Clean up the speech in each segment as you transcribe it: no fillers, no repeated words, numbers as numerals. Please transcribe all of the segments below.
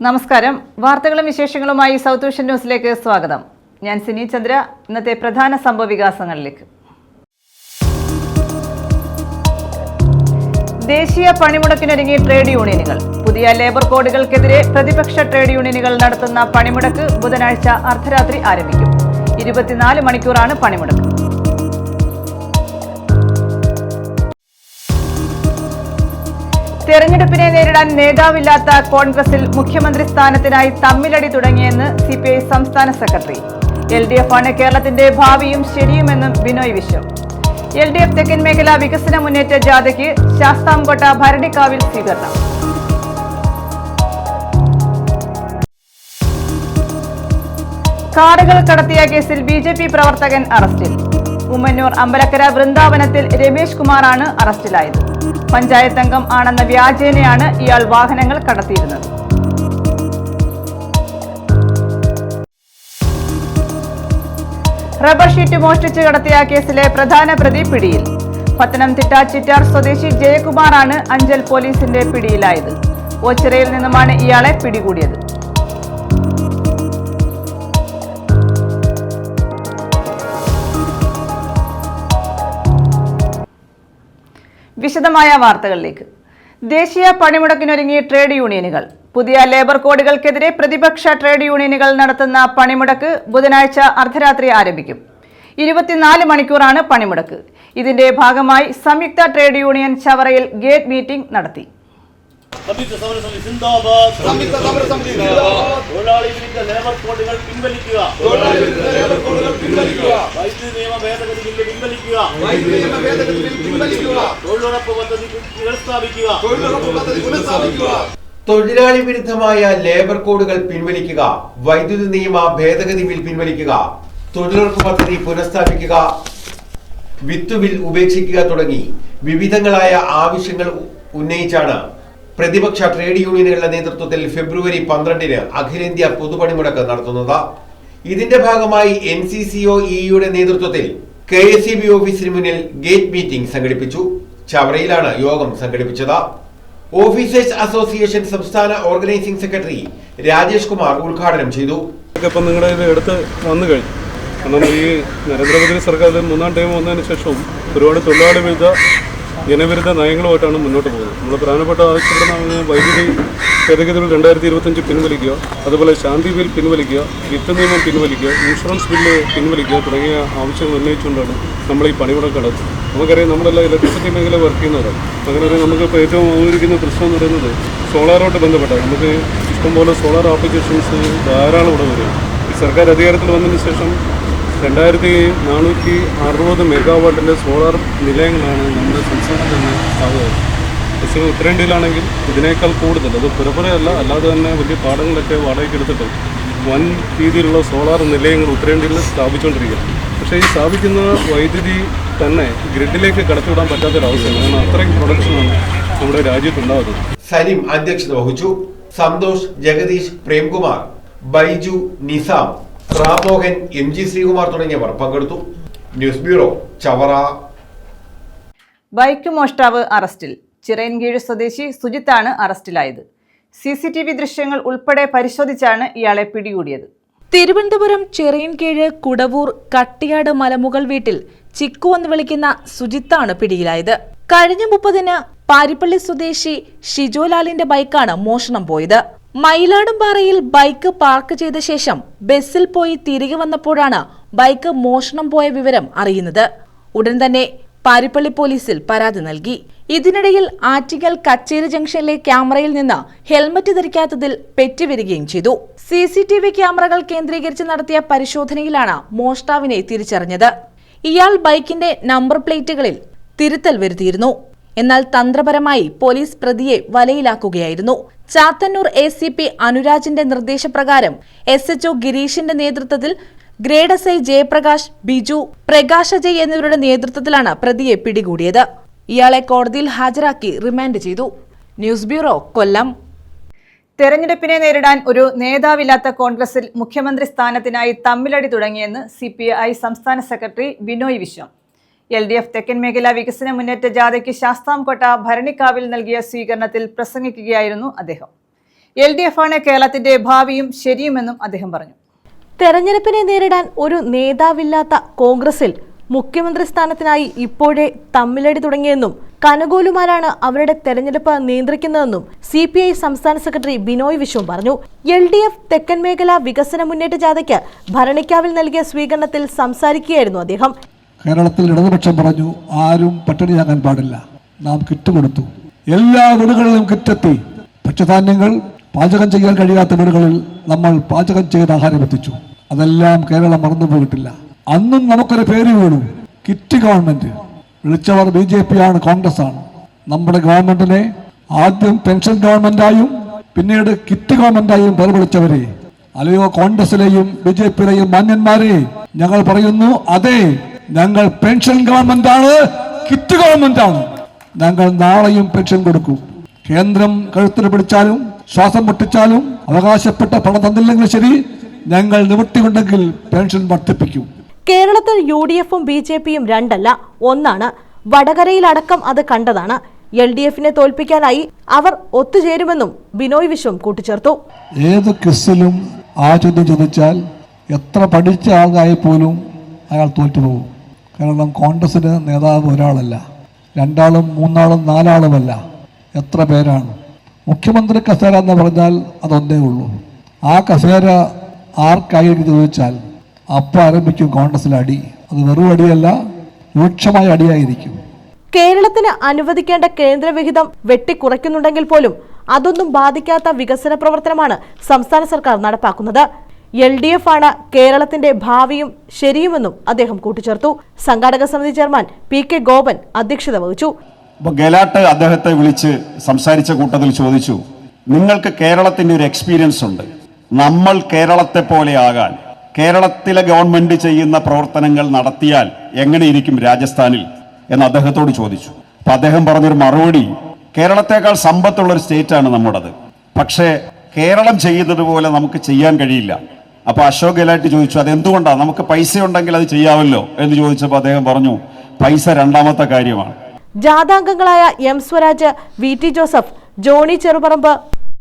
നമസ്കാരം. വാർത്തകളും വിശേഷങ്ങളുമായി സൗത്ത് വിഷൻ ന്യൂസിലേക്ക് സ്വാഗതം. ഞാൻ സിനി ചന്ദ്ര. ഇന്നത്തെ പ്രധാന സംഭവവികാസങ്ങളിലേക്ക്. ദേശീയ പണിമുടക്കിനൊരുങ്ങി ട്രേഡ് യൂണിയനുകൾ. പുതിയ ലേബർ കോഡുകൾക്കെതിരെ പ്രതിപക്ഷ ട്രേഡ് യൂണിയനുകൾ നടത്തുന്ന പണിമുടക്ക് ബുധനാഴ്ച അർദ്ധരാത്രി ആരംഭിക്കും. 24 മണിക്കൂറാണ് പണിമുടക്ക്. തെരഞ്ഞെടുപ്പിനെ നേരിടാൻ നേതാവില്ലാത്ത കോൺഗ്രസിൽ മുഖ്യമന്ത്രി സ്ഥാനത്തിനായി തമ്മിലടി തുടങ്ങിയെന്ന് CPI സംസ്ഥാന സെക്രട്ടറി. LDF ആണ് കേരളത്തിന്റെ ഭാവിയും ശരിയുമെന്നും ബിനോയ് വിശ്വം. LDF തെക്കൻ മേഖല വികസന മുന്നേറ്റ ജാഥയ്ക്ക് ശാസ്താംകോട്ട ഭരണിക്കാവിൽ സ്വീകരണം. കാറുകൾ കടത്തിയ കേസിൽ BJP പ്രവർത്തകൻ അറസ്റ്റിൽ. ഉമ്മന്നൂർ അമ്പലക്കര വൃന്ദാവനത്തിൽ രമേശ് കുമാറാണ് അറസ്റ്റിലായത്. പഞ്ചായത്ത് അംഗം ആണെന്ന വ്യാജേനയാണ് ഇയാൾ വാഹനങ്ങൾ കടത്തിയിരുന്നത്. റബ്ബർ ഷീറ്റ് മോഷ്ടിച്ച് കടത്തിയ കേസിലെ പ്രധാന പ്രതി പിടിയിൽ. പത്തനംതിട്ട ചിറ്റാർ സ്വദേശി ജയകുമാറാണ് അഞ്ചൽ പോലീസിന്റെ പിടിയിലായത്. ഓച്ചിറയിൽ നിന്നുമാണ് ഇയാളെ പിടികൂടിയത്. വിശദമായ വാർത്തകളിലേക്ക്. ദേശീയ പണിമുടക്കിനൊരുങ്ങി ട്രേഡ് യൂണിയനുകൾ. പുതിയ ലേബർ കോഡുകൾക്കെതിരെ പ്രതിപക്ഷ ട്രേഡ് യൂണിയനുകൾ നടത്തുന്ന പണിമുടക്ക് ബുധനാഴ്ച അർദ്ധരാത്രി ആരംഭിക്കും. 24 മണിക്കൂറാണ് പണിമുടക്ക്. ഇതിന്റെ ഭാഗമായി സംയുക്ത ട്രേഡ് യൂണിയൻ ചവറയിൽ ഗേറ്റ് മീറ്റിംഗ് നടത്തി. തൊഴിലാളി വിരുദ്ധ ലേബർ കോഡുകൾ പിൻവലിക്കുക. വൈദ്യുതി നിയമ ഭേദഗതി ബില്ല് പിൻവലിക്കുക. തൊഴിലുറപ്പ് പദ്ധതി പുനഃസ്ഥാപിക്കുക. തൊഴിലാളി വിരുദ്ധമായ ലേബർ കോഡുകൾ പിൻവലിക്കുക. വൈദ്യുതി നിയമ ഭേദഗതി ബിൽ പിൻവലിക്കുക. തൊഴിലുറപ്പ് പദ്ധതി പുനഃസ്ഥാപിക്കുക. വിത്ത് ബിൽ ഉപേക്ഷിക്കുക തുടങ്ങി വിവിധങ്ങളായ ആവശ്യങ്ങൾ ഉന്നയിച്ചാണ് പ്രതിപക്ഷ ട്രേഡ് യൂണിയനുകളുടെ നേതൃത്വത്തിൽ ഫെബ്രുവരി 12-ന് അഖിലേന്ത്യാ പൊതുപണിമുടക്ക് നടത്തുന്നത്. ഇതിന്റെ ഭാഗമായി NCCO-E-യുടെ നേതൃത്വത്തിൽ KSEB ഓഫീസിന് മുന്നിൽ ഗേറ്റ് മീറ്റിംഗ് സംഘടിപ്പിച്ചു. ചവറയിലാണ് യോഗം സംഘടിപ്പിച്ചത്. ഓഫീസേഴ്സ് അസോസിയേഷൻ സംസ്ഥാന ഓർഗനൈസിംഗ് സെക്രട്ടറി രാജേഷ് കുമാർ ഉദ്ഘാടനം ചെയ്തു. ഇപ്പം നിങ്ങളുടെ ഇത് എടുത്ത് വന്നു കഴിഞ്ഞു. കാരണം ഈ നരേന്ദ്രമോദി സർക്കാർ 3ാം ടൈം വന്നതിന് ശേഷവും ഒരുപാട് തൊഴിലാളി വിരുദ്ധ ജനവിരുദ്ധ നയങ്ങളുമായിട്ടാണ് മുന്നോട്ട് പോകുന്നത്. നമ്മൾ പ്രധാനപ്പെട്ട ആവശ്യപ്പെടുന്ന വൈദ്യുതി ഭേദഗതി ബിൽ 2025 പിൻവലിക്കുക, അതുപോലെ ശാന്തി ബിൽ പിൻവലിക്കുക, വിത്ത് നിയമം പിൻവലിക്കുക, ഇൻഷുറൻസ് ബില്ല് പിൻവലിക്കുക തുടങ്ങിയ ആവശ്യങ്ങൾ ഉന്നയിച്ചുകൊണ്ടാണ് നമ്മൾ ഈ പണിമുടക്ക് നടത്തുന്നത്. നമുക്കറിയാം, നമ്മളെല്ലാം ഇലക്ട്രിസിറ്റി മേഖല വർക്ക് ചെയ്യുന്നവരാണ്. അങ്ങനെ നമുക്കിപ്പോൾ ഏറ്റവും ആഗ്രഹിക്കുന്ന പ്രശ്നം എന്ന് പറയുന്നത് സോളാറുമായിട്ട് ബന്ധപ്പെട്ടാണ്. നമുക്ക് ഇഷ്ടംപോലെ സോളാർ ആപ്ലിക്കേഷൻസ് ധാരാളം ഇവിടെ വരും. ഈ സർക്കാർ അധികാരത്തിൽ വന്നതിന് ശേഷം 2460 മെഗാവാട്ടിൻ്റെ സോളാർ നിലയങ്ങളാണ് നമ്മുടെ സംസ്ഥാനത്ത് തന്നെ സ്ഥാപിതത്. പക്ഷേ ഉത്തരേന്ത്യയിലാണെങ്കിൽ ഇതിനേക്കാൾ കൂടുതൽ, അത് പുറപ്പുറയല്ല, അല്ലാതെ തന്നെ വലിയ പാടങ്ങളൊക്കെ വാടകയ്ക്ക് എടുത്തിട്ട് വൻ രീതിയിലുള്ള സോളാർ നിലയങ്ങൾ ഉത്തരേന്ത്യയിൽ സ്ഥാപിച്ചുകൊണ്ടിരിക്കുകയാണ്. പക്ഷേ ഈ സ്ഥാപിക്കുന്ന വൈദ്യുതി തന്നെ ഗ്രിഡിലേക്ക് കടത്തിവിടാൻ പറ്റാത്തൊരവസ്ഥയാണ്. കാരണം അത്രയും പ്രൊഡക്ഷനാണ് നമ്മുടെ രാജ്യത്തുണ്ടാകുന്നത്. സലിം അധ്യക്ഷത വഹിച്ചു. സന്തോഷ്, ജഗദീഷ്, പ്രേംകുമാർ, ബൈജു, നിസാം, റാമോഹൻ, MG ശ്രീകുമാർ തുടങ്ങിയവർ പങ്കെടുത്തു. News bureau, Chavara. ബൈക്ക് മോഷ്ടാവ് അറസ്റ്റിൽ. ചിറയൻകീഴ് സ്വദേശി സുജിത്താണ് അറസ്റ്റിലായത്. CCTV ദൃശ്യങ്ങൾ ഉൾപ്പെടെ പരിശോധിച്ചാണ് ഇയാളെ പിടികൂടിയത്. തിരുവനന്തപുരം ചിറയൻകീഴ് കുടവൂർ കട്ടിയാട് മലമുകൾ വീട്ടിൽ ചിക്കു എന്ന് വിളിക്കുന്ന സുജിത്താണ് പിടിയിലായത്. കഴിഞ്ഞ 30-ന് പാരിപ്പള്ളി സ്വദേശി ഷിജോലാലിന്റെ ബൈക്കാണ് മോഷണം പോയത്. മയിലാടുംപാറയിൽ ബൈക്ക് പാർക്ക് ചെയ്ത ശേഷം ബസ്സിൽ പോയി തിരികെ വന്നപ്പോഴാണ് ബൈക്ക് മോഷണം പോയ വിവരം അറിയുന്നത്. ഉടൻ തന്നെ പാരിപ്പള്ളി പോലീസിൽ പരാതി നൽകി. ഇതിനിടയിൽ ആറ്റിങ്ങൽ കച്ചേരി ജംഗ്ഷനിലെ ക്യാമറയിൽ നിന്ന് ഹെൽമറ്റ് ധരിക്കാത്തതിൽ പെറ്റുവരികയും ചെയ്തു. CCTV ക്യാമറകൾ കേന്ദ്രീകരിച്ച് നടത്തിയ പരിശോധനയിലാണ് മോഷ്ടാവിനെ തിരിച്ചറിഞ്ഞത്. ഇയാൾ ബൈക്കിന്റെ നമ്പർ പ്ലേറ്റുകളിൽ തിരുത്തൽ വരുത്തിയിരുന്നു. എന്നാൽ തന്ത്രപരമായി പോലീസ് പ്രതിയെ വലയിലാക്കുകയായിരുന്നു. ചാത്തന്നൂർ ACP അനുരാജിന്റെ നിർദ്ദേശപ്രകാരം SHO ഗിരീഷിന്റെ നേതൃത്വത്തിൽ ഗ്രേഡ് SI ജയപ്രകാശ്, ബിജു, പ്രകാശ് അജയ് എന്നിവരുടെ നേതൃത്വത്തിലാണ് പ്രതിയെ പിടികൂടിയത്. ഇയാളെ കോടതിയിൽ ഹാജരാക്കി റിമാൻഡ് ചെയ്തു. ന്യൂസ് ബ്യൂറോ, കൊല്ലം. തെരഞ്ഞെടുപ്പിനെ നേരിടാൻ ഒരു നേതാവില്ലാത്ത കോൺഗ്രസിൽ മുഖ്യമന്ത്രി സ്ഥാനത്തിനായി തമ്മിലടി തുടങ്ങിയെന്ന് CPI സംസ്ഥാന സെക്രട്ടറി ബിനോയ് വിശ്വം. LDF തെക്കൻ മേഖല വികസന മുന്നേറ്റ ജാഥയ്ക്ക് ശാസ്താംകോട്ട ഭരണിക്കാവിൽ നൽകിയ സ്വീകരണത്തിൽ പ്രസംഗിക്കുകയായിരുന്നു അദ്ദേഹം. LDF ആണ് കേരളത്തിന്റെ ഭാവിയും ശരിയുമെന്നും അദ്ദേഹം പറഞ്ഞു. തെരഞ്ഞെടുപ്പിനെ നേരിടാൻ ഒരു നേതാവില്ലാത്ത കോൺഗ്രസിൽ മുഖ്യമന്ത്രി സ്ഥാനത്തിനായി ഇപ്പോഴേ തമ്മിലടി തുടങ്ങിയെന്നും കനകോലുമാരാണ് അവരുടെ തെരഞ്ഞെടുപ്പ് നിയന്ത്രിക്കുന്നതെന്നും CPI സംസ്ഥാന സെക്രട്ടറി ബിനോയ് വിശ്വം പറഞ്ഞു. LDF തെക്കൻ മേഖല വികസന മുന്നേറ്റ ജാഥയ്ക്ക് ഭരണിക്കാവിൽ നൽകിയ സ്വീകരണത്തിൽ സംസാരിക്കുകയായിരുന്നു അദ്ദേഹം. കേരളത്തിൽ ഇടതുപക്ഷം പറഞ്ഞു, ആരും പട്ടിണിയാകാൻ പാടില്ല. നാം കിറ്റ് കൊടുത്തു. എല്ലാ വീടുകളിലും കിറ്റെത്തി. ഭക്ഷ്യധാന്യങ്ങൾ പാചകം ചെയ്യാൻ കഴിയാത്ത വീടുകളിൽ നമ്മൾ പാചകം ചെയ്ത് ആഹാരം എത്തിച്ചു. അതെല്ലാം കേരളം മറന്നുപോയിട്ടില്ല. അന്നും നമുക്കൊരു പേര് വീണു, കിറ്റ് ഗവൺമെന്റ്. വിളിച്ചവർ BJP ആണ്, കോൺഗ്രസ് ആണ്. നമ്മുടെ ഗവൺമെന്റിനെ ആദ്യം പെൻഷൻ ഗവൺമെന്റായും പിന്നീട് കിറ്റ് ഗവൺമെന്റായും പേർ വിളിച്ചവരെ, അല്ലയോ കോൺഗ്രസിലെയും BJPയിലെയും മാന്യന്മാരെ, ഞങ്ങൾ പറയുന്നു, അതെ, ഞങ്ങൾ പെൻഷൻ ഗവൺമെന്റാണ്, കിറ്റ് ഗവൺമെന്റാണ്. ഞങ്ങൾ നാളെയും പെൻഷൻ കൊടുക്കും. കേന്ദ്രം കഴുത്തിന് പിടിച്ചാലും ശ്വാസം മുട്ടിച്ചാലും അവകാശപ്പെട്ട പണം തന്നില്ലെങ്കിൽ ശരി, ഞങ്ങൾ നിവൃത്തിയുണ്ടെങ്കിൽ പെൻഷൻ വർദ്ധിപ്പിക്കും. കേരളത്തിൽ UDFും BJPയും രണ്ടല്ല, ഒന്നാണ്. വടകരയിലടക്കം അത് കണ്ടതാണ്. LDFനെ തോൽപ്പിക്കാനായി അവർ ഒത്തുചേരുമെന്നും ബിനോയ് വിശ്വം കൂട്ടിച്ചേർത്തു. ഏത് ക്വിസിലും ആ ചോദ്യം ചോദിച്ചാൽ എത്ര പഠിച്ച ആളായി പോലും അയാൾ തോറ്റുപോകും. കാരണം കോൺഗ്രസിന് നേതാവ് ഒരാളല്ല, രണ്ടാളും മൂന്നാളും നാലാളുമല്ല, എത്ര പേരാണ്. മുഖ്യമന്ത്രി കസേര എന്ന് പറഞ്ഞാൽ അതൊന്നേ ഉള്ളൂ. ആ കസേര ആർക്കായിരിക്കും ചോദിച്ചാൽ അപ്പം ആരംഭിക്കും കോൺഗ്രസിലെ അടി. അത് വെറും അടിയല്ല, രൂക്ഷമായ അടിയായിരിക്കും. കേരളത്തിന് അനുവദിക്കേണ്ട കേന്ദ്രവിഹിതം വെട്ടിക്കുറയ്ക്കുന്നുണ്ടെങ്കിൽ പോലും അതൊന്നും ബാധിക്കാത്ത വികസന പ്രവർത്തനമാണ് സംസ്ഥാന സർക്കാർ നടപ്പാക്കുന്നത്. LDF ആണ് കേരളത്തിന്റെ ഭാവിയും ശരിയുമെന്നും അദ്ദേഹം കൂട്ടിച്ചേർത്തു. സംഘാടക സമിതി ചെയർമാൻ PK ഗോപൻ അധ്യക്ഷത വഹിച്ചു. ഗെലാട്ട് അദ്ദേഹത്തെ വിളിച്ച് സംസാരിച്ച കൂട്ടത്തിൽ ചോദിച്ചു, നിങ്ങൾക്ക് കേരളത്തിന്റെ ഒരു എക്സ്പീരിയൻസ് ഉണ്ട്, നമ്മൾ കേരളത്തെ പോലെ ആകാൻ കേരളത്തിലെ ഗവൺമെന്റ് ചെയ്യുന്ന പ്രവർത്തനങ്ങൾ നടത്തിയാൽ എങ്ങനെയിരിക്കും രാജസ്ഥാനിൽ എന്ന് അദ്ദേഹത്തോട് ചോദിച്ചു. അപ്പൊ അദ്ദേഹം പറഞ്ഞൊരു മറുപടി, കേരളത്തെക്കാൾ സമ്പത്തുള്ള ഒരു സ്റ്റേറ്റാണ് നമ്മുടേത്, പക്ഷേ കേരളം ചെയ്യുന്നത് പോലെ നമുക്ക് ചെയ്യാൻ കഴിയില്ല. അപ്പൊ അശോക് ഗെഹ്ലോട്ട് ചോദിച്ചു, അതെന്തുകൊണ്ടാണ്, നമുക്ക് പൈസ ഉണ്ടെങ്കിൽ അത് ചെയ്യാമല്ലോ എന്ന് ചോദിച്ചപ്പോൾ അദ്ദേഹം പറഞ്ഞു, പൈസ രണ്ടാമത്തെ കാര്യമാണ്. ജാഥാംഗങ്ങളായ M Swaraj, VT Joseph, Johny Cherupparambu,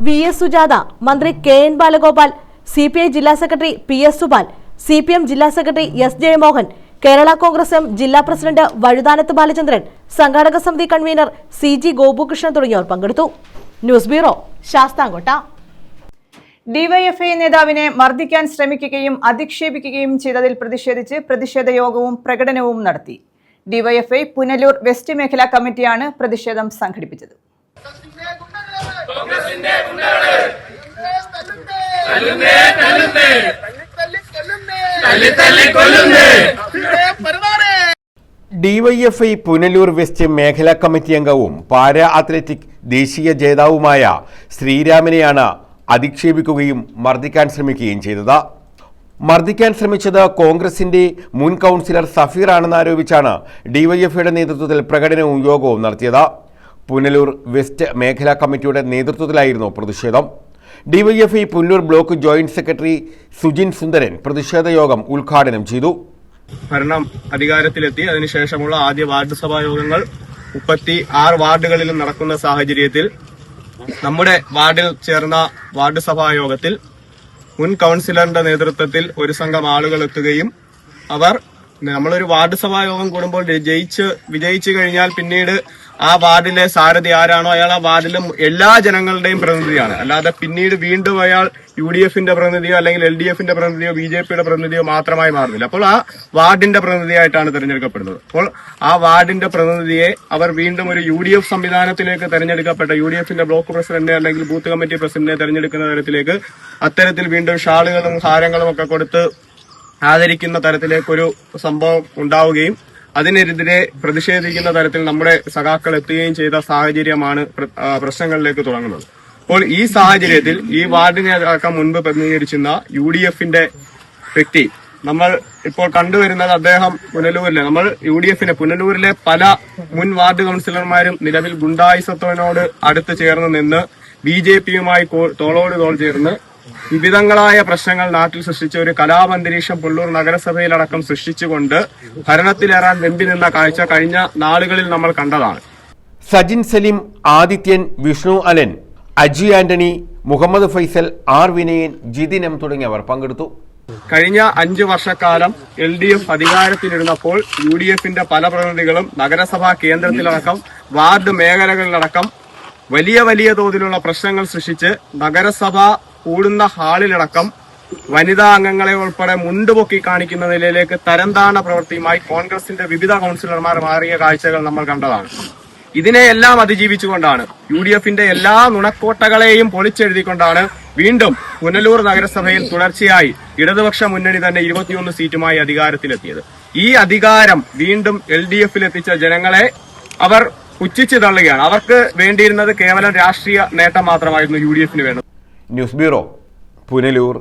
VS Sujatha, മന്ത്രി KN ബാലഗോപാൽ, CPI ജില്ലാ സെക്രട്ടറി PS സുബാൽ, CPM ജില്ലാ secretary S Jayamohan, Kerala Congress M ജില്ലാ പ്രസിഡന്റ് വഴുതാനത്ത് ബാലചന്ദ്രൻ, സംഘാടക സമിതി കൺവീനർ CG ഗോപുകൃഷ്ണൻ തുടങ്ങിയവർ പങ്കെടുത്തു. News bureau, Sasthamkotta. DYFI നേതാവിനെ മർദ്ദിക്കാൻ ശ്രമിക്കുകയും അധിക്ഷേപിക്കുകയും ചെയ്തതിൽ പ്രതിഷേധിച്ച് പ്രതിഷേധ യോഗവും പ്രകടനവും നടത്തി. DYFI പുനലൂർ വെസ്റ്റ് മേഖലാ കമ്മിറ്റിയാണ് പ്രതിഷേധം സംഘടിപ്പിച്ചത്. DYFI പുനലൂർ വെസ്റ്റ് മേഖലാ കമ്മിറ്റി അംഗവും പാരാ അത്ലറ്റിക് ദേശീയ ജേതാവുമായ ശ്രീരാമിനെയാണ് അധിക്ഷേപിക്കുകയും മർദ്ദിക്കാൻ ശ്രമിക്കുകയും ചെയ്തത്. മർദ്ദിക്കാൻ ശ്രമിച്ചത് കോൺഗ്രസിന്റെ മുൻ കൗൺസിലർ സഫീർ ആണെന്ന് ആരോപിച്ചാണ് DYFIയുടെ നേതൃത്വത്തിൽ പ്രകടനവും യോഗവും നടത്തിയത്. പുനലൂർ വെസ്റ്റ് മേഖലാ കമ്മിറ്റിയുടെ നേതൃത്വത്തിലായിരുന്നു പ്രതിഷേധം. DYFI Punalur block joint secretary Sujin Sundaran പ്രതിഷേധ യോഗം ഉദ്ഘാടനം ചെയ്തു. ഭരണം അധികാരത്തിലെത്തി അതിനുശേഷമുള്ള ആദ്യ വാർഡ് സഭാ യോഗങ്ങൾ 36 വാർഡുകളിലും നടക്കുന്ന സാഹചര്യത്തിൽ നമ്മുടെ വാർഡിൽ ചേർന്ന വാർഡ് സഭാ യോഗത്തിൽ മുൻ കൗൺസിലറിന്റെ നേതൃത്വത്തിൽ ഒരു സംഘം ആളുകൾ എത്തുകയും അവർ നമ്മളൊരു വാർഡ് സഭാ യോഗം കൂടുമ്പോൾ വിജയിച്ചു കഴിഞ്ഞാൽ പിന്നീട് ആ വാർഡിലെ സാരഥി ആരാണോ അയാൾ ആ വാർഡിലെ എല്ലാ ജനങ്ങളുടെയും പ്രതിനിധിയാണ്. അല്ലാതെ പിന്നീട് വീണ്ടും അയാൾ UDFന്റെ പ്രതിനിധിയോ അല്ലെങ്കിൽ LDFന്റെ പ്രതിനിധിയോ BJPയുടെ പ്രതിനിധിയോ മാത്രമായി മാറുന്നില്ല. അപ്പോൾ ആ വാർഡിന്റെ പ്രതിനിധിയായിട്ടാണ് തെരഞ്ഞെടുക്കപ്പെടുന്നത്. അപ്പോൾ ആ വാർഡിന്റെ പ്രതിനിധിയെ അവർ വീണ്ടും ഒരു UDF സംവിധാനത്തിലേക്ക് തെരഞ്ഞെടുക്കപ്പെട്ട UDFന്റെ ബ്ലോക്ക് പ്രസിഡന്റ് അല്ലെങ്കിൽ ബൂത്ത് കമ്മിറ്റി പ്രസിഡന്റിനെ തെരഞ്ഞെടുക്കുന്ന തരത്തിലേക്ക് അത്തരത്തിൽ വീണ്ടും ഷാളുകളും ഹാരങ്ങളും ഒക്കെ കൊടുത്ത് ആദരിക്കുന്ന തരത്തിലേക്കൊരു സംഭവം ഉണ്ടാവുകയും അതിനെതിരെ പ്രതിഷേധിക്കുന്ന തരത്തിൽ നമ്മുടെ സഖാക്കൾ എത്തുകയും ചെയ്ത സാഹചര്യമാണ് പ്രശ്നങ്ങളിലേക്ക് തുടങ്ങുന്നത്. അപ്പോൾ ഈ സാഹചര്യത്തിൽ ഈ വാർഡിനെ അടക്കം മുൻപ് പ്രതിനിധീകരിച്ചിരുന്ന UDFന്റെ വ്യക്തി നമ്മൾ ഇപ്പോൾ കണ്ടുവരുന്നത് അദ്ദേഹം നമ്മൾ UDFന്റെ പുനലൂരിലെ പല മുൻ വാർഡ് കൗൺസിലർമാരും നിലവിൽ ഗുണ്ടായിസത്തോനോട് അടുത്ത് ചേർന്ന് നിന്ന് BJPയുമായി തോളോട് തോൾ ചേർന്ന് വിവിധങ്ങളായ പ്രശ്നങ്ങൾ നാട്ടിൽ സൃഷ്ടിച്ച ഒരു കലാപന്തരീക്ഷം പുനലൂർ നഗരസഭയിലടക്കം സൃഷ്ടിച്ചുകൊണ്ട് ഭരണത്തിലേറാൻ വെമ്പി നിന്ന കാഴ്ച കഴിഞ്ഞ നാളുകളിൽ നമ്മൾ കണ്ടതാണ്. സജിൻ സലീം, ആദിത്യൻ, വിഷ്ണു അലൻ, അജി ആന്റണി, മുഹമ്മദ് ഫൈസൽ, ആർ വിനയൻ, ജിതിൻ എം തുടങ്ങിയവർ പങ്കെടുത്തു. കഴിഞ്ഞ 5 വർഷക്കാലം LDF അധികാരത്തിലിരുന്നപ്പോൾ UDFന്റെ പല പ്രതിനിധികളും നഗരസഭാ കേന്ദ്രത്തിലടക്കം വാർഡ് മേഖലകളിലടക്കം വലിയ തോതിലുള്ള പ്രശ്നങ്ങൾ സൃഷ്ടിച്ച് നഗരസഭ കൂടുന്ന ഹാളിലടക്കം വനിതാ അംഗങ്ങളെ ഉൾപ്പെടെ മുണ്ടുപൊക്കി കാണിക്കുന്ന നിലയിലേക്ക് തരംതാണ പ്രവൃത്തിയുമായി കോൺഗ്രസിന്റെ വിവിധ കൌൺസിലർമാർ മാറിയ കാഴ്ചകൾ നമ്മൾ കണ്ടതാണ്. ഇതിനെയെല്ലാം അതിജീവിച്ചുകൊണ്ടാണ് UDFന്റെ എല്ലാ നുണക്കോട്ടകളെയും പൊളിച്ചെഴുതിക്കൊണ്ടാണ് വീണ്ടും പുനലൂർ നഗരസഭയിൽ തുടർച്ചയായി ഇടതുപക്ഷ മുന്നണി തന്നെ 21 സീറ്റുമായി അധികാരത്തിലെത്തിയത്. ഈ അധികാരം വീണ്ടും LDFൽ എത്തിച്ച ജനങ്ങളെ അവർ പുച്ഛിച്ചു തള്ളുകയാണ്. അവർക്ക് വേണ്ടിയിരുന്നത് കേവലം രാഷ്ട്രീയ നേട്ടം മാത്രമായിരുന്നു UDFന് വേണ്ടത്. News bureau, Punalur.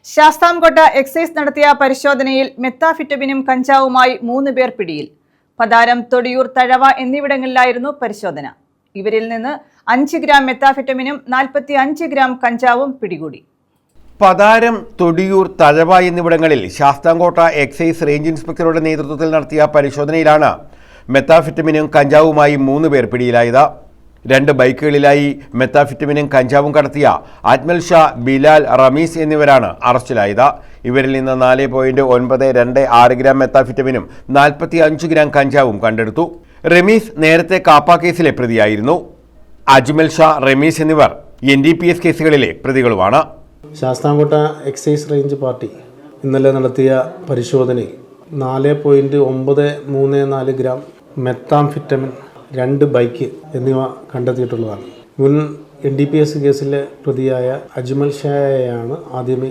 Sasthamkotta excise നടത്തിയ പരിശോധനയിൽ മെത്താഫിറ്റമിനും കഞ്ചാവുമായി 3 പേർ പിടിയിൽ. പതാരം, തൊടിയൂർ, തഴവ എന്നിവിടങ്ങളിലായിരുന്നു പരിശോധന. ഇവരിൽ നിന്ന് 5 ഗ്രാം മെത്താഫിറ്റമിനും 45 ഗ്രാം കഞ്ചാവും പിടികൂടി. പതാരം, തൊടിയൂർ, തഴവ എന്നിവിടങ്ങളിൽ ശാസ്താംകോട്ട എക്സൈസ് റേഞ്ച് ഇൻസ്പെക്ടറുടെ നേതൃത്വത്തിൽ നടത്തിയ പരിശോധനയിലാണ് മെത്താഫിറ്റമിനും കഞ്ചാവുമായി 3 പേർ പിടിയിലായത്. 2 ബൈക്കുകളിലായി മെത്താഫിറ്റമിനും കഞ്ചാവും കടത്തിയ അജ്മൽ ഷാ, ബിലാൽ, റമീസ് എന്നിവരാണ് അറസ്റ്റിലായത്. ഇവരിൽ നിന്ന് 4.926 ഗ്രാം മെത്താഫിറ്റമിനും 45 ഗ്രാം കഞ്ചാവും കണ്ടെടുത്തു. റമീസ് നേരത്തെ കാപ്പ കേസിലെ പ്രതിയായിരുന്നു. അജ്മൽ ഷാ, റമീസ് എന്നിവർ NDPS കേസുകളിലെ പ്രതികളുമാണ്. ശാസ്താംകോട്ട എക്സൈസ് റേഞ്ച് പാർട്ടി ഇന്നലെ നടത്തിയ പരിശോധനയിൽ 4.934 ഗ്രാം മെത്താംഫിറ്റമിൻ, 2 ബൈക്ക് എന്നിവ കണ്ടെത്തിയിട്ടുള്ളതാണ്. മുൻ NDPS കേസിലെ പ്രതിയായ അജ്മൽ ഷായെയാണ് ആദ്യമേ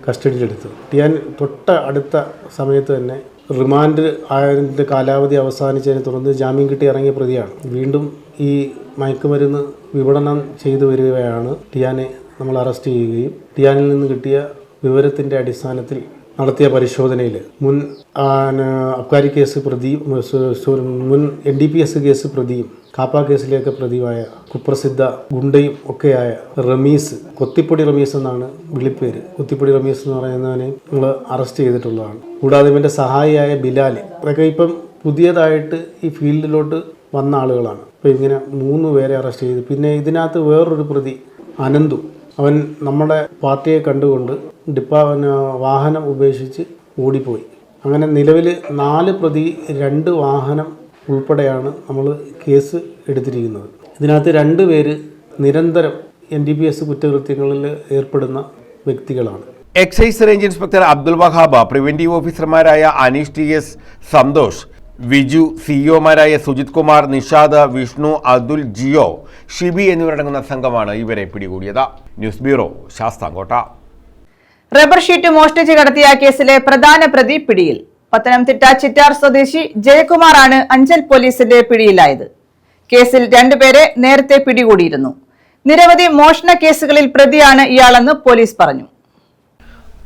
കസ്റ്റഡിയിലെടുത്തത്. ടിയാൻ തൊട്ട അടുത്ത സമയത്ത് തന്നെ റിമാൻഡ് ആയതിൻ്റെ കാലാവധി അവസാനിച്ചതിനെ തുടർന്ന് ജാമ്യം കിട്ടി ഇറങ്ങിയ പ്രതിയാണ്. വീണ്ടും ഈ മയക്കുമരുന്ന് വിപണനം ചെയ്തു വരികയാണ്. ടിയാനെ നമ്മൾ അറസ്റ്റ് ചെയ്യുകയും ടിയാനിൽ നിന്ന് കിട്ടിയ വിവരത്തിൻ്റെ അടിസ്ഥാനത്തിൽ നടത്തിയ പരിശോധനയിൽ മുൻ അബ്കാരി കേസ് പ്രതിയും മുൻ NDPS കേസ് പ്രതിയും കാപ്പ കേസിലേക്ക് പ്രതിയുമായ കുപ്രസിദ്ധ ഗുണ്ടയും ഒക്കെയായ റമീസ്, കൊത്തിപ്പൊടി റമീസ് എന്നാണ് വിളിപ്പേര്, കൊത്തിപ്പൊടി റമീസ് എന്ന് പറയുന്നവനെ നമ്മൾ അറസ്റ്റ് ചെയ്തിട്ടുള്ളതാണ്. കൂടാതെ ഇവൻ്റെ സഹായിയായ ബിലാൽ, അതൊക്കെ ഇപ്പം പുതിയതായിട്ട് ഈ ഫീൽഡിലോട്ട് വന്ന ആളുകളാണ്. അപ്പോൾ ഇങ്ങനെ 3 പേരെ അറസ്റ്റ് ചെയ്തു. പിന്നെ ഇതിനകത്ത് വേറൊരു പ്രതി അനന്തു, അവൻ നമ്മുടെ പാർട്ടിയെ കണ്ടുകൊണ്ട് വാഹനം ഉപേക്ഷിച്ച് ഓടിപ്പോയി. അങ്ങനെ നിലവിൽ 4 പ്രതി, 2 വാഹനം ഉൾപ്പെടെയാണ് നമ്മൾ കേസ് എടുത്തിരിക്കുന്നത്. ഇതിനകത്ത് 2 പേര് നിരന്തരം NDPS കുറ്റകൃത്യങ്ങളിൽ ഏർപ്പെടുന്ന വ്യക്തികളാണ്. Excise range inspector Abdul Wahaba, preventive ഓഫീസർമാരായ അനീഷ് TS, സന്തോഷ്, വിജു, സിഇഒമാരായ സുജിത് കുമാർ, നിഷാദ്, വിഷ്ണു, അതുൽ, ജിയോ, ഷിബി എന്നിവരടങ്ങുന്ന സംഘമാണ് ഇവരെ പിടികൂടിയത്. News bureau, Sasthamkotta. Rubber sheet മോഷ്ടിച്ച് കടത്തിയ കേസിലെ പ്രധാന പ്രതി പിടിയിൽ. പത്തനംതിട്ട ചിറ്റാർ സ്വദേശി ജയകുമാറാണ് അഞ്ചൽ പോലീസിന്റെ പിടിയിലായത്. കേസിൽ 2 പേരെ നേരത്തെ പിടികൂടിയിരുന്നു. നിരവധി മോഷണ കേസുകളിൽ പ്രതിയാണ് ഇയാളെന്ന് പോലീസ് പറഞ്ഞു.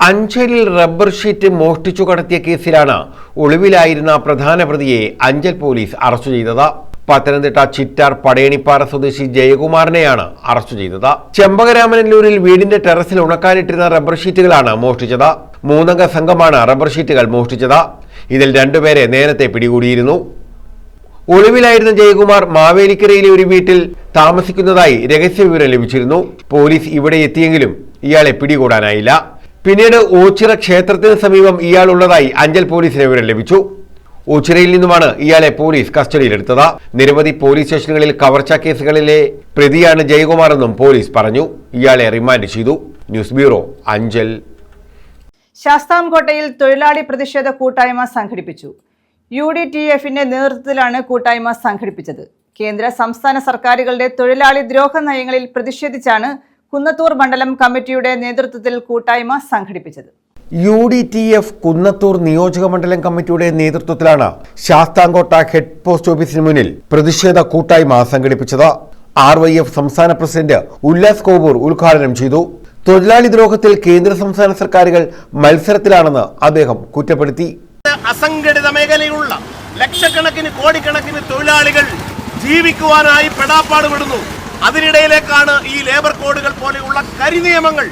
അഞ്ചലിൽ റബ്ബർ ഷീറ്റ് മോഷ്ടിച്ചു കടത്തിയ കേസിലാണ് ഒളിവിലായിരുന്ന പ്രധാന പ്രതിയെ അഞ്ചൽ പോലീസ് അറസ്റ്റ് ചെയ്തത്. പത്തനംതിട്ട ചിറ്റാർ പടയണിപ്പാറ സ്വദേശി ജയകുമാറിനെയാണ് അറസ്റ്റ് ചെയ്തത്. ചെമ്പകരാമനല്ലൂരിൽ വീടിന്റെ ടെറസിൽ ഉണക്കാനിട്ടിരുന്ന റബ്ബർ ഷീറ്റുകളാണ് മോഷ്ടിച്ചത്. 3 അംഗ സംഘമാണ് റബ്ബർ ഷീറ്റുകൾ മോഷ്ടിച്ചത്. ഇതിൽ 2 പേരെ നേരത്തെ പിടികൂടിയിരുന്നു. ഒളിവിലായിരുന്ന ജയകുമാർ മാവേലിക്കരയിലെ ഒരു വീട്ടിൽ താമസിക്കുന്നതായി രഹസ്യവിവരം ലഭിച്ചിരുന്നു. പോലീസ് ഇവിടെ എത്തിയെങ്കിലും ഇയാളെ പിടികൂടാനായില്ല. പിന്നീട് ഓച്ചിറ ക്ഷേത്രത്തിന് സമീപം ഇയാൾ ഉള്ളതായി അഞ്ചൽ പോലീസിന് വിവരം ലഭിച്ചു. ഓച്ചിറയിൽ നിന്നുമാണ് ഇയാളെ പോലീസ് കസ്റ്റഡിയിലെടുത്തത്. നിരവധി പോലീസ് സ്റ്റേഷനുകളിൽ കവർച്ചാ കേസുകളിലെ പ്രതിയാണ് ജയകുമാർ എന്നും പോലീസ് പറഞ്ഞു. ഇയാളെ റിമാൻഡ് ചെയ്തു. News bureau, Anchal. ശാസ്താംകോട്ടയിൽ തൊഴിലാളി പ്രതിഷേധ കൂട്ടായ്മ സംഘടിപ്പിച്ചു. UDTF-ന്റെ നേതൃത്വത്തിലാണ് കൂട്ടായ്മ സംഘടിപ്പിച്ചത്. കേന്ദ്ര സംസ്ഥാന സർക്കാരുകളുടെ തൊഴിലാളി ദ്രോഹ നയങ്ങളിൽ പ്രതിഷേധിച്ചാണ് കുന്നത്തൂർ മണ്ഡലം കമ്മിറ്റിയുടെ നേതൃത്വത്തിൽ കൂട്ടായ്മ സംഘടിപ്പിച്ചത്. UDTF കുന്നത്തൂർ നിയോജക മണ്ഡലം കമ്മിറ്റിയുടെ നേതൃത്വത്തിലാണ് ശാസ്താംകോട്ട ഹെഡ് പോസ്റ്റ് ഓഫീസിന് മുന്നിൽ പ്രതിഷേധ കൂട്ടായ്മ സംഘടിപ്പിച്ചത്. RYF സംസ്ഥാന പ്രസിഡന്റ് ഉല്ലാസ് കോവൂർ ഉദ്ഘാടനം ചെയ്തു. തൊഴിലാളി ദ്രോഹത്തിൽ കേന്ദ്ര സംസ്ഥാന സർക്കാരുകൾ മത്സരത്തിലാണെന്ന് അദ്ദേഹം കുറ്റപ്പെടുത്തി. അസംഘടിത മേഖലയിലുള്ള ലക്ഷക്കണക്കിന് കോടിക്കണക്കിന് തൊഴിലാളികൾ ജീവിക്കുവാനായി പെടാപ്പാട് വിടുന്നു. അതിനിടയിലേക്കാണ് ഈ ലേബർ കോഡുകൾ പോലെയുള്ള കരിനിയമങ്ങൾ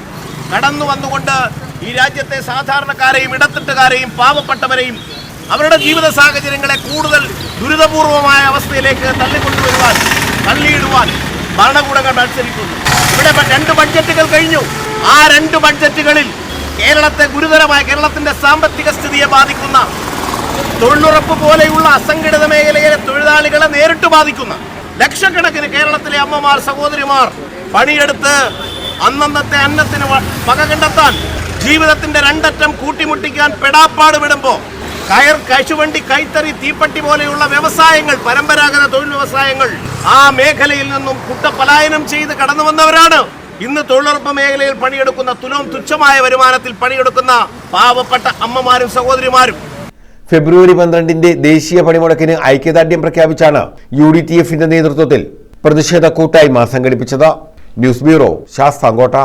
കടന്നു വന്നുകൊണ്ട് ഈ രാജ്യത്തെ സാധാരണക്കാരെയും ഇടത്തട്ടുകാരെയും പാവപ്പെട്ടവരെയും അവരുടെ ജീവിത സാഹചര്യങ്ങളെ കൂടുതൽ ദുരിതപൂർവമായ അവസ്ഥയിലേക്ക് തള്ളിയിടുവാൻ ഭരണകൂടങ്ങൾ മത്സരിക്കുന്നു. ഇവിടെ 2 ബഡ്ജറ്റുകൾ കഴിഞ്ഞു. ആ 2 ബഡ്ജറ്റുകളിൽ കേരളത്തെ ഗുരുതരമായ കേരളത്തിന്റെ സാമ്പത്തിക സ്ഥിതിയെ ബാധിക്കുന്ന, തൊഴിലുറപ്പ് പോലെയുള്ള അസംഘടിത മേഖലയിലെ തൊഴിലാളികളെ നേരിട്ട് ബാധിക്കുന്ന ലക്ഷക്കണക്കിന് കേരളത്തിലെ അമ്മമാർ, സഹോദരിമാർ പണിയെടുത്ത് അന്നന്നത്തെ അന്നത്തിന് വക കണ്ടെത്താൻ ജീവിതത്തിന്റെ 2 അറ്റം കൂട്ടിമുട്ടിക്കാൻ പെടാപ്പാട് വിടുമ്പോൾ കയർ, കശുവണ്ടി, കൈത്തറി, തീപ്പട്ടി പോലെയുള്ള വ്യവസായങ്ങൾ, പരമ്പരാഗത തൊഴിൽ വ്യവസായങ്ങൾ, ആ മേഖലയിൽ നിന്നും കുട്ടപലായനം ചെയ്ത് കടന്നു വന്നവരാണ് ഇന്ന് തൊഴിലുറപ്പ് മേഖലയിൽ പണിയെടുക്കുന്ന, തുച്ഛമായ വരുമാനത്തിൽ പണിയെടുക്കുന്ന പാവപ്പെട്ട അമ്മമാരും സഹോദരിമാരും. ഫെബ്രുവരി 12 ദേശീയ പണിമുടക്കിന് ഐക്യദാർഢ്യം പ്രഖ്യാപിച്ചാണ് UDTF-ന്റെ നേതൃത്വത്തിൽ പ്രതിഷേധ കൂട്ടായ്മ സംഘടിപ്പിച്ചത്. News bureau, Sasthamkotta.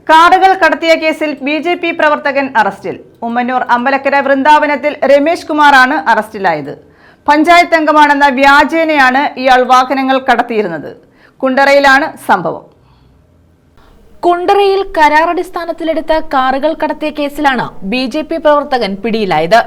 കാറുകൾ കടത്തിയ കേസിൽ BJP പ്രവർത്തകൻ അറസ്റ്റിൽ. ഉമ്മന്നൂർ അമ്പലക്കര വൃന്ദാവനത്തിൽ രമേശ് കുമാറാണ് അറസ്റ്റിലായത്. പഞ്ചായത്ത് അംഗമാണെന്ന വ്യാജേനയാണ് ഇയാൾ വാഹനങ്ങൾ കടത്തിയിരുന്നത്. കുണ്ടറയിലാണ് സംഭവം. കുണ്ടറയിൽ കരാറടിസ്ഥാനത്തിലെടുത്ത കാറുകൾ കടത്തിയ കേസിലാണ് BJP പ്രവർത്തകൻ പിടിയിലായത്.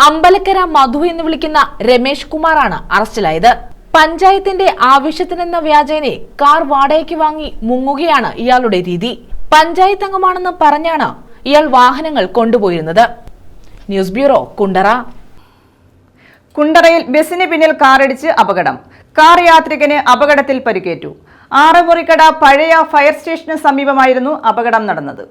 അമ്പലക്കര മധു എന്ന് വിളിക്കുന്ന രമേശ് കുമാറാണ് അറസ്റ്റിലായത്. പഞ്ചായത്തിന്റെ ആവശ്യത്തിനെന്ന വ്യാജേനെ കാർ വാടകയ്ക്ക് വാങ്ങി മുങ്ങുകയാണ് ഇയാളുടെ രീതി. പഞ്ചായത്ത് അംഗമാണെന്ന് പറഞ്ഞാണ് ഇയാൾ വാഹനങ്ങൾ കൊണ്ടുപോയിരുന്നത്. News bureau, Kundara. കുണ്ടറയിൽ ബസിന് പിന്നിൽ കാറിടിച്ച് അപകടം. കാർ യാത്രികന് അപകടത്തിൽ പരിക്കേറ്റു. ആറമുറിക്കട പഴയ ഫയർ സ്റ്റേഷന് സമീപമായിരുന്നു അപകടം നടന്നത്.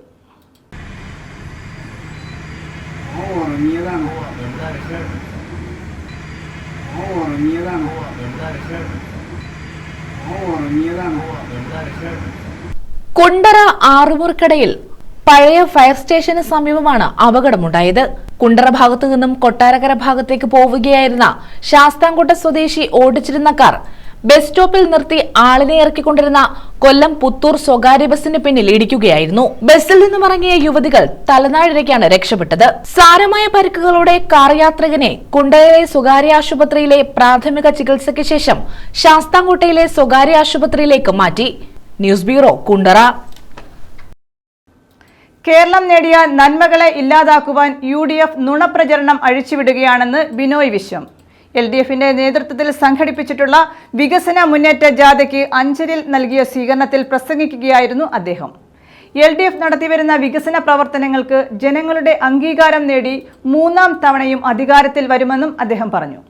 കുണ്ടറ ആറുമുറിക്കടയിൽ പഴയ ഫയർ സ്റ്റേഷന് സമീപമാണ് അപകടമുണ്ടായത്. കുണ്ടറ ഭാഗത്തു നിന്നും കൊട്ടാരക്കര ഭാഗത്തേക്ക് പോവുകയായിരുന്ന ശാസ്താംകോട്ട സ്വദേശി ഓടിച്ചിരുന്ന കാർ ബസ് സ്റ്റോപ്പിൽ നിർത്തി ആളിനെ ഇറക്കിക്കൊണ്ടിരുന്ന കൊല്ലം പുത്തൂർ സ്വകാര്യ ബസിന് പിന്നിൽ ഇടിക്കുകയായിരുന്നു. ബസ്സിൽ നിന്നും ഇറങ്ങിയ യുവതികൾ തലനാഴിരയ്ക്കാണ് രക്ഷപ്പെട്ടത്. സാരമായ പരിക്കുകളോടെ കാർ യാത്രികനെ കുണ്ടറയിലെ സ്വകാര്യ ആശുപത്രിയിലെ പ്രാഥമിക ചികിത്സയ്ക്ക് ശേഷം ശാസ്താംകോട്ടയിലെ സ്വകാര്യ ആശുപത്രിയിലേക്ക് മാറ്റി. News bureau, Kundara. കേരളം നേടിയ നന്മകളെ ഇല്ലാതാക്കുവാൻ UDF നുണപ്രചരണം അഴിച്ചുവിടുകയാണെന്ന് ബിനോയ് വിശ്വം. LDF-ന്റെ നേതൃത്വത്തിൽ സംഘടിപ്പിച്ചിട്ടുള്ള വികസന മുന്നേറ്റ ജാഥയ്ക്ക് അഞ്ചലിൽ നൽകിയ സ്വീകരണത്തിൽ പ്രസംഗിക്കുകയായിരുന്നു അദ്ദേഹം. LDF നടത്തിവരുന്ന വികസന പ്രവർത്തനങ്ങൾക്ക് ജനങ്ങളുടെ അംഗീകാരം നേടി 3ാം തവണയും അധികാരത്തിൽ വരുമെന്നും അദ്ദേഹം പറഞ്ഞു.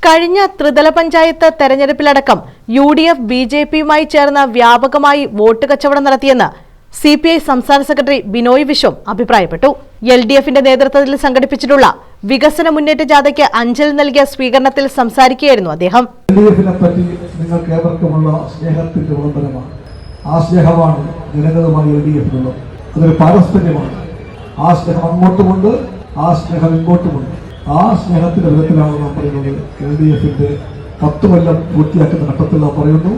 കഴിഞ്ഞ ത്രിതല പഞ്ചായത്ത് തെരഞ്ഞെടുപ്പിലടക്കം UDF BJP-യുമായി ചേർന്ന് വ്യാപകമായി വോട്ട് കച്ചവടം നടത്തിയെന്ന് CPI സംസ്ഥാന സെക്രട്ടറി ബിനോയ് വിശ്വം അഭിപ്രായപ്പെട്ടു. LDF-ന്റെ നേതൃത്വത്തിൽ സംഘടിപ്പിച്ചിട്ടുള്ള വികസന മുന്നേറ്റ ജാഥയ്ക്ക് അഞ്ചൽ നൽകിയ സ്വീകരണത്തിൽ സംസാരിക്കുകയായിരുന്നു അദ്ദേഹം. LDF-നെ പറ്റി നിങ്ങൾക്ക് ഏവർക്കുമുള്ള സ്നേഹത്തിന്റെ വിളംബരമാണ്. ആ സ്നേഹമാണ് ജനങ്ങളുമായി LDF-നുള്ളത്. അതൊരു പാരസ്പര്യമാണ്. ആ സ്നേഹം അങ്ങോട്ടുമുണ്ട്, ആ സ്നേഹം ഇങ്ങോട്ടുമുണ്ട്. ആ സ്നേഹത്തിന്റെ വിധത്തിലാണ് നാം പറയുന്നത്. LDF-ന്റെ 10 കൊല്ലം പൂർത്തിയാക്കുന്ന ഘട്ടത്തിൽ നാം പറയുന്നു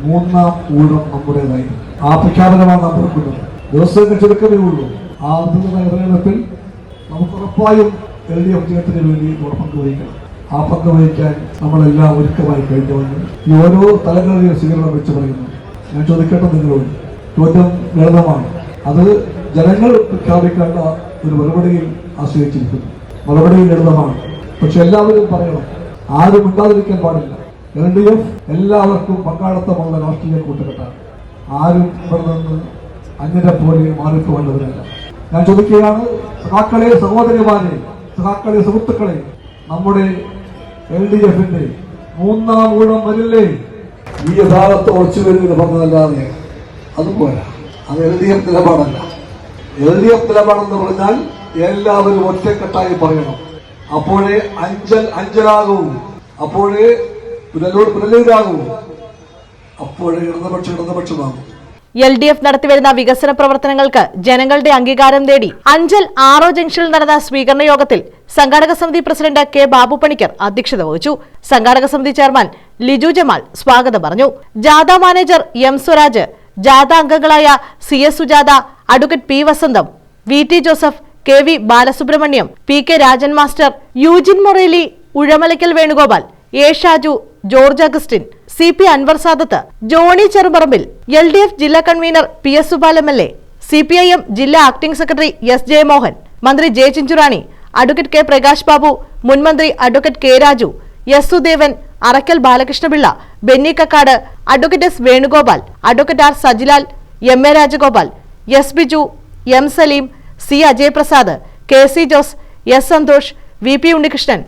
3ാം ഊഴം നമ്മുടേതായി. ആ പ്രഖ്യാപനമാണ് നാം പുറപ്പെടുന്നത്. ദിവസങ്ങൾ ചുരുക്കമേ ഉള്ളൂ. ആ തെരഞ്ഞെടുപ്പിൽ നമുക്ക് ഉറപ്പായും LDF ജയത്തിന് വേണ്ടി പങ്കുവഹിക്കണം. ആ പങ്കുവഹിക്കാൻ നമ്മളെല്ലാം ഒരുക്കമായി കഴിഞ്ഞുവന്ന് ഈ ഓരോ തലങ്ങളിലെയും സ്വീകരണം വെച്ച് പറയുന്നു. ഞാൻ ചോദിക്കേണ്ടത് നിങ്ങളോട് ചോദ്യം ലളിതമാണ്. അത് ജനങ്ങൾ പ്രഖ്യാപിക്കേണ്ട ഒരു മറുപടിയിൽ ആശ്രയിച്ചിരിക്കുന്നു. മറുപടി ലളിതമാണ്, പക്ഷെ എല്ലാവരും പറയണം. ആരും ഉണ്ടാതിരിക്കാൻ പാടില്ല. LDF എല്ലാവർക്കും പങ്കാളിത്തമുള്ള രാഷ്ട്രീയ കൂട്ടുകെട്ടാണ്. ആരും ഇവിടെ നിന്ന് അന്യരെ പോലെ മാറിപ്പോകേണ്ടതില്ല. ഞാൻ ചോദിക്കുകയാണ്, സഖാക്കളെ, സഹോദരിമാരെ, സഖാക്കളെ, സുഹൃത്തുക്കളെ, നമ്മുടെ LDF-ന്റെ 3ാം ഊഴം വരില്ലേ? ഈ യഥാർത്ഥ ഒളിച്ചു വരുമെന്ന് പറഞ്ഞതല്ലാതെ അതുപോലെ അത് LDF നിലപാടല്ല. LDF നിലപാടെന്ന് പറഞ്ഞാൽ എല്ലാവരും ഒറ്റക്കെട്ടായി പറയണം. അപ്പോഴേ അഞ്ചലാകൂ, അപ്പോഴേ പുനലൂരാകൂ, അപ്പോഴേ ഇടതുപക്ഷമാകും. LDF നടത്തിവരുന്ന വികസന പ്രവർത്തനങ്ങൾക്ക് ജനങ്ങളുടെ അംഗീകാരം തേടി അഞ്ചൽ ആറോ ജംഗ്ഷനിൽ നടന്ന സ്വീകരണ യോഗത്തിൽ സംഘാടക സമിതി പ്രസിഡന്റ് K. ബാബു പണിക്കർ അധ്യക്ഷത വഹിച്ചു. സംഘാടക സമിതി ചെയർമാൻ ലിജു ജമാൽ സ്വാഗതം പറഞ്ഞു. ജാഥ മാനേജർ M. സ്വരാജ്, ജാഥ അംഗങ്ങളായ CS Sujatha, advocate P. Vasantham, VT Joseph, KV Balasubramaniam, PK Rajan master, Eugene Moreli, Uzhamalaikkal Venugopal, A. Shaju, George Augustine, CP Anvar Sadath, Johnny Cherupparambil, LDF ജില്ലാ convener PS Subal MLA, CPIM ജില്ലാ ആക്ടിംഗ് സെക്രട്ടറി എസ് ജയമോഹൻ, മന്ത്രി J Chinchurani, advocate K Prakash Babu, മുൻമന്ത്രി advocate K Raju, S Sudevan, Arakkal Balakrishnapillai, Benny Kakkad, advocate S Venugopal, advocate R Sajilal, M A Rajagopal, S Biju, M Saleem, C Ajayaprasad, K C Jose, S Santhosh, V P Unnikrishnan,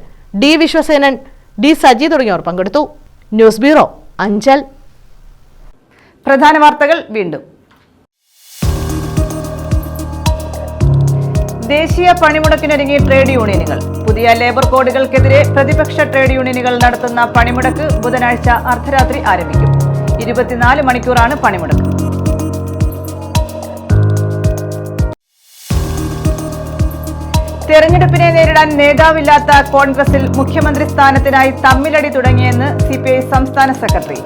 D Viswasenan, D Saji തുടങ്ങിയവർ പങ്കെടുത്തു. News bureau, Anchal. പ്രധാന വാർത്തകൾ വീണ്ടും. ദേശീയ പണിമുടക്കിനൊരുങ്ങി trade യൂണിയനുകൾ. പുതിയ ലേബർ കോഡുകൾക്കെതിരെ പ്രതിപക്ഷ ട്രേഡ് യൂണിയനുകൾ നടത്തുന്ന പണിമുടക്ക് ബുധനാഴ്ച അർദ്ധരാത്രി ആരംഭിക്കും. 24 മണിക്കൂറാണ് പണിമുടക്ക്. തെരഞ്ഞെടുപ്പിനെ നേരിടാൻ നേതാവില്ലാത്ത കോൺഗ്രസിൽ മുഖ്യമന്ത്രി സ്ഥാനത്തിനായി തമ്മിലടി തുടങ്ങിയെന്ന് CPI സംസ്ഥാന സെക്രട്ടറി.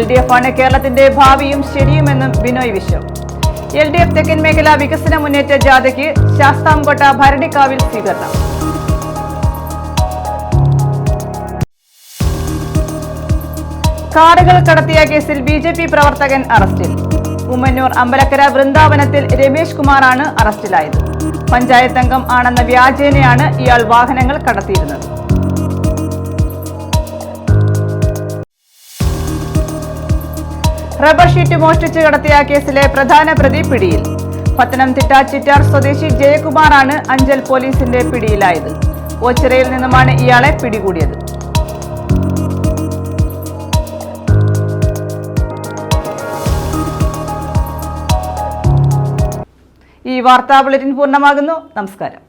LDF ആണ് കേരളത്തിന്റെ ഭാവിയും ശരിയുമെന്നും ബിനോയ് വിശ്വം. LDF തെക്കൻ മേഖല വികസന മുന്നേറ്റ ജാഥയ്ക്ക് ശാസ്താംകോട്ട ഭരണിക്കാവിൽ സ്വീകരണം. കാറുകൾ കടത്തിയ കേസിൽ BJP പ്രവർത്തകൻ അറസ്റ്റിൽ. ഉമ്മന്നൂർ അമ്പലക്കര വൃന്ദാവനത്തിൽ രമേശ് കുമാറാണ് അറസ്റ്റിലായത്. പഞ്ചായത്ത് അംഗം ആണെന്ന വ്യാജേനയാണ് ഇയാൾ വാഹനങ്ങൾ കടത്തിയിരുന്നത്. റബ്ബർ ഷീറ്റ് മോഷ്ടിച്ച് കടത്തിയ കേസിലെ പ്രധാന പ്രതി പിടിയിൽ. പത്തനംതിട്ട ചിറ്റാർ സ്വദേശി ജയകുമാറാണ് അഞ്ചൽ പോലീസിന്റെ പിടിയിലായത്. ഓച്ചിറയിൽ നിന്നുമാണ് ഇയാളെ പിടികൂടിയത്. ഈ വാർത്താ ബുള്ളറ്റിൻ പൂർണ്ണമാകുന്നു. നമസ്കാരം.